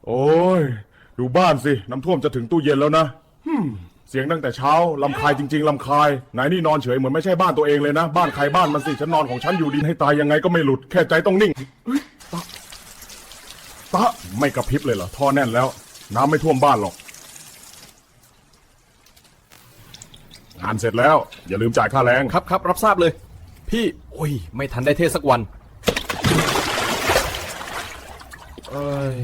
โอ้ยดูบ้านสิน้ำท่วมจะถึงตู้เย็นแล้วนะเสียงตั้งแต่เช้าลำคายจริงๆลำคายไหนนี่นอนเฉยเหมือนไม่ใช่บ้านตัวเองเลยนะบ้านใครบ้านมันสิฉันนอนของฉันอยู่ดินให้ตายยังไงก็ไม่หลุดแค่ใจต้องนิ่งตะไม่กระพริบเลยเหรอท่อแน่นแล้วน้ำไม่ท่วมบ้านหรอกงานเสร็จแล้วอย่าลืมจ่ายค่าแรง ครับรับทราบเลยพี่โอ้ยไม่ทันได้เทศสักวันเอ้ย